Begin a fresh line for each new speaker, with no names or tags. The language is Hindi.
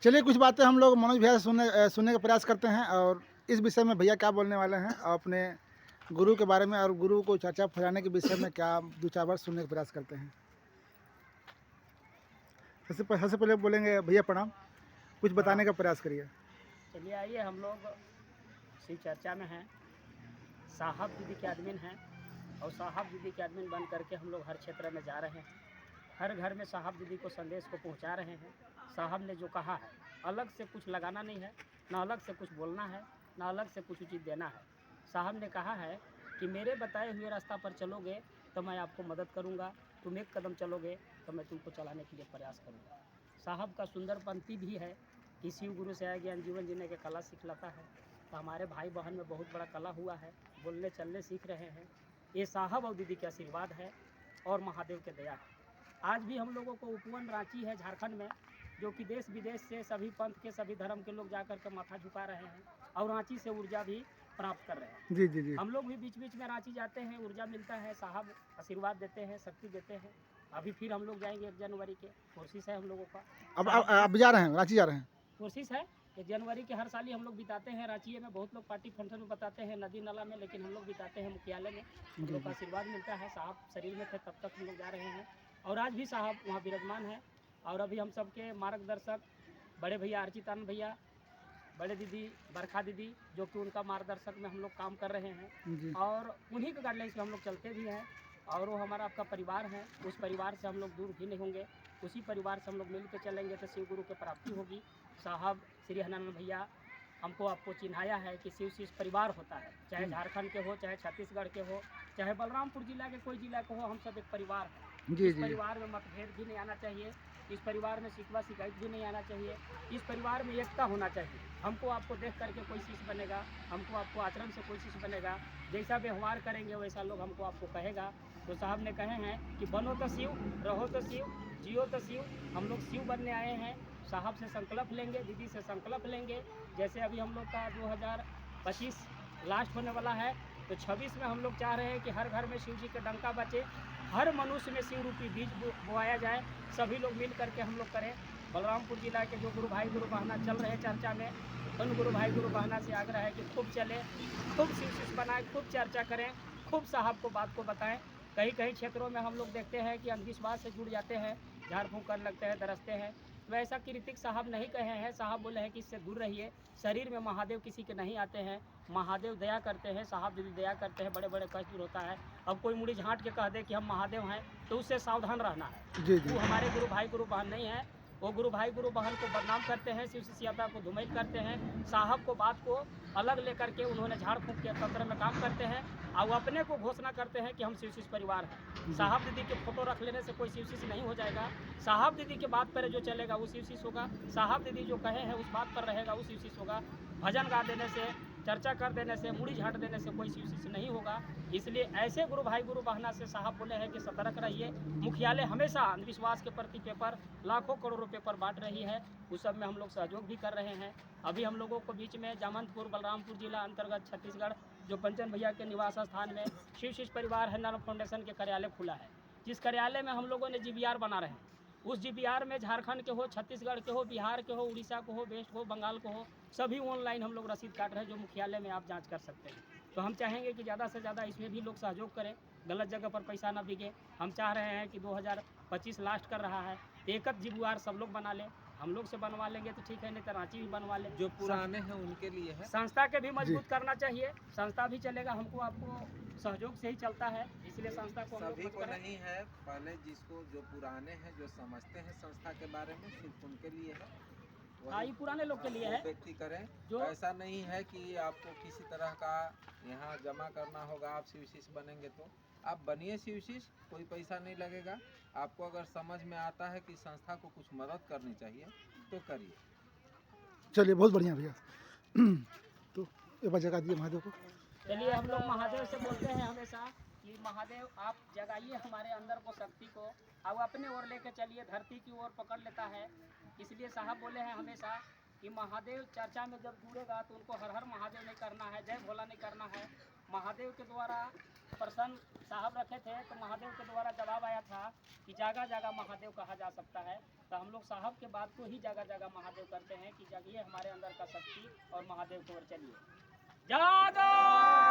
चलिए कुछ बातें हम लोग मनोज भैया से सुनने का प्रयास करते हैं और इस विषय में भैया क्या बोलने वाले हैं और अपने गुरु के बारे में और गुरु को चर्चा फैलाने के विषय में क्या दो चार बार सुनने का प्रयास करते हैं। सबसे पहले बोलेंगे भैया प्रणाम, कुछ बताने का प्रयास करिए।
चलिए आइए, हम लोग शिव चर्चा में हैं, साहब दीदी के एडमिन हैं और साहब दीदी के एडमिन बन करके हम लोग हर क्षेत्र में जा रहे हैं, हर घर में साहब दीदी को संदेश को पहुंचा रहे हैं। साहब ने जो कहा है, अलग से कुछ लगाना नहीं है, ना अलग से कुछ बोलना है, ना अलग से कुछ उचित देना है। साहब ने कहा है कि मेरे बताए हुए रास्ता पर चलोगे तो मैं आपको मदद करूंगा, तुम एक कदम चलोगे तो मैं तुमको चलाने के लिए प्रयास करूंगा। साहब का सुंदर पंक्ति भी है कि शिव गुरु से आया ज्ञान जीवन जीने के कला सिखलाता है। तो हमारे भाई बहन में बहुत बड़ा कला हुआ है, बोलने चलने सीख रहे हैं। ये साहब और दीदी के आशीर्वाद है और महादेव के दया है। आज भी हम लोगों को उपवन रांची है झारखंड में, जो कि देश विदेश से सभी पंथ के सभी धर्म के लोग जाकर के माथा झुका रहे हैं और रांची से ऊर्जा भी प्राप्त कर रहे हैं।
जी जी जी।
हम लोग भी बीच बीच में रांची जाते हैं, ऊर्जा मिलता है, साहब आशीर्वाद देते हैं, शक्ति देते हैं। अभी फिर हम लोग जाएंगे 1 जनवरी के, कोशिश है हम लोगों का।
अब जा रहे हैं, रांची जा रहे हैं।
कोशिश है 1 जनवरी के हर साल ही हम लोग बिताते हैं रांची में। बहुत लोग पार्टी फंक्शन में बताते हैं नदी नाला में, लेकिन हम लोग बिताते हैं मुख्यालय में। हम लोग का आशीर्वाद मिलता है। साहब शरीर में थे तब तक हम लोग जा रहे हैं और आज भी साहब वहाँ विराजमान है। और अभी हम सबके मार्गदर्शक बड़े भैया अर्चितान भैया, बड़े दीदी बरखा दीदी, जो कि उनका मार्गदर्शक में हम लोग काम कर रहे हैं और उन्हीं के गाइडलाइंस में हम लोग चलते भी हैं। और वो हमारा आपका परिवार है, उस परिवार से हम लोग दूर भी नहीं होंगे, उसी परिवार से हम लोग मिल के चलेंगे तो शिव गुरु की प्राप्ति होगी। साहब श्री हनुमान भैया हमको आपको चिन्हाया है कि शिव शिव परिवार होता है, चाहे झारखंड के हो, चाहे छत्तीसगढ़ के हो, चाहे बलरामपुर जिला के कोई जिला के हो, हम सब एक परिवार हैं। इस परिवार में मतभेद भी नहीं आना चाहिए, इस परिवार में शिकवा शिकायत भी नहीं आना चाहिए, इस परिवार में एकता होना चाहिए। हमको आपको देख करके कोई शिष्य बनेगा, हमको आपको आचरण से कोई शिष्य बनेगा, जैसा व्यवहार करेंगे वैसा लोग हमको आपको कहेगा। तो साहब ने कहे हैं कि बनो तो शिव, रहो तो शिव, जियो तो शिव। हम लोग शिव बनने आए हैं। साहब से संकल्प लेंगे, दीदी से संकल्प लेंगे। जैसे अभी हम लोग का 2025 लास्ट होने वाला है, तो 26 में हम लोग चाह रहे हैं कि हर घर में शिव जी का डंका बचे, हर मनुष्य में शिव रूपी बीज बोया जाए, सभी लोग मिल करके हम लोग करें। बलरामपुर जिला के जो गुरु भाई गुरु बहना चल रहे हैं चर्चा में, उन गुरु भाई गुरु बहना से आग्रह है कि खूब चले, खूब शिव शिष्य बनाएं, खूब चर्चा करें, खूब साहब को बात को बताएं। कहीं कहीं क्षेत्रों में हम लोग देखते हैं कि अंधविश्वास से जुड़ जाते हैं, झाड़ फूँक करने लगते हैं, दरसते हैं। तो ऐसा कृतिक साहब नहीं कहे हैं। साहब बोले हैं कि इससे दूर रहिए। शरीर में महादेव किसी के नहीं आते हैं, महादेव दया करते हैं, साहब दीदी दया करते हैं, बड़े बड़े कष्ट दूर होता है। अब कोई मुड़ी झाँट के कह दे कि हम महादेव हैं तो उससे सावधान रहना है।
जी जी।
वो हमारे गुरु भाई गुरु बहन नहीं है, वो गुरु भाई गुरु बहन को बदनाम करते हैं, शिव शिष्यता को धूमिल करते हैं। साहब को बात को अलग लेकर के उन्होंने झाड़ फूँक के तंत्र में काम करते हैं और वो अपने को घोषणा करते हैं कि हम शिव शिष्य परिवार हैं। साहब दीदी के फोटो रख लेने से कोई शिव शिष्य नहीं हो जाएगा। साहब दीदी के बात पर जो चलेगा वो शिव शिष्य होगा। साहब दीदी जो कहे हैं उस बात पर रहेगा वो शिव शिष्य होगा। भजन गा देने से, चर्चा कर देने से, मुड़ी झाट देने से कोई शिव शिष्य नहीं होगा। इसलिए ऐसे गुरु भाई गुरु बहना से साहब बोले हैं कि सतर्क रहिए। मुख्यालय हमेशा अंधविश्वास के प्रति पेपर लाखों करोड़ों पेपर बांट रही है, उस सब में हम लोग सहयोग भी कर रहे हैं। अभी हम लोगों को बीच में जामंतपुर बलरामपुर जिला अंतर्गत छत्तीसगढ़ जो पंचन भैया के निवास स्थान में शिव शिष्य परिवार हरिनारायण फाउंडेशन के कार्यालय खुला है, जिस कार्यालय में हम लोगों ने GBR बना रहे हैं। उस GBR में झारखंड के हो, छत्तीसगढ़ के हो, बिहार के हो, उड़ीसा को हो, वेस्ट हो, बंगाल को हो, सभी ऑनलाइन हम लोग रसीद काट रहे हैं, जो मुख्यालय में आप जांच कर सकते हैं। तो हम चाहेंगे कि ज़्यादा से ज़्यादा इसमें भी लोग सहयोग करें, गलत जगह पर पैसा ना बिके। हम चाह रहे हैं कि 2025 लास्ट कर रहा है, एक GBR सब लोग बना लें। हम लोग से बनवा लेंगे तो ठीक है, नहीं तो रांची भी बनवा लें।
जो पुराने हैं उनके लिए है।
संस्था के भी मजबूत करना चाहिए, संस्था भी चलेगा, हमको आपको सहयोग से ही चलता है, इसलिए संस्था को हम लोग
सभी
मजबूत
को
करें।
नहीं है, पहले जिसको जो पुराने हैं जो समझते हैं संस्था के बारे में सिर्फ उनके लिए है।
हाँ, ये पुराने लोग के लिए है
व्यक्ति करें,
जो
ऐसा नहीं है कि आपको किसी तरह का यहाँ जमा करना होगा। आप शिव शिष्य बनेंगे तो आप बनिए शिव शिष्य, कोई पैसा नहीं लगेगा। आपको अगर समझ में आता है कि संस्था को कुछ मदद करनी चाहिए तो करिए।
चलिए बहुत बढ़िया भैया। तो एक बार जगा दिए महादेव को।
चलिए हम लोग महादेव से बोलते हैं हमेशा कि महादेव आप जगाइए हमारे अंदर को शक्ति को, अब अपने ओर लेके चलिए, धरती की ओर पकड़ लेता है। इसलिए साहब बोले हैं हमेशा कि महादेव चर्चा में जब जुड़ेगा तो उनको हर हर महादेव नहीं करना है, जय भोला नहीं करना है। महादेव के द्वारा प्रश्न साहब रखे थे तो महादेव के द्वारा जवाब आया था कि जागा जागा महादेव कहा जा सकता है। तो हम लोग साहब के बात को ही जागा जागा महादेव करते हैं कि जागिए हमारे अंदर का शक्ति और महादेव की ओर चलिए। जागो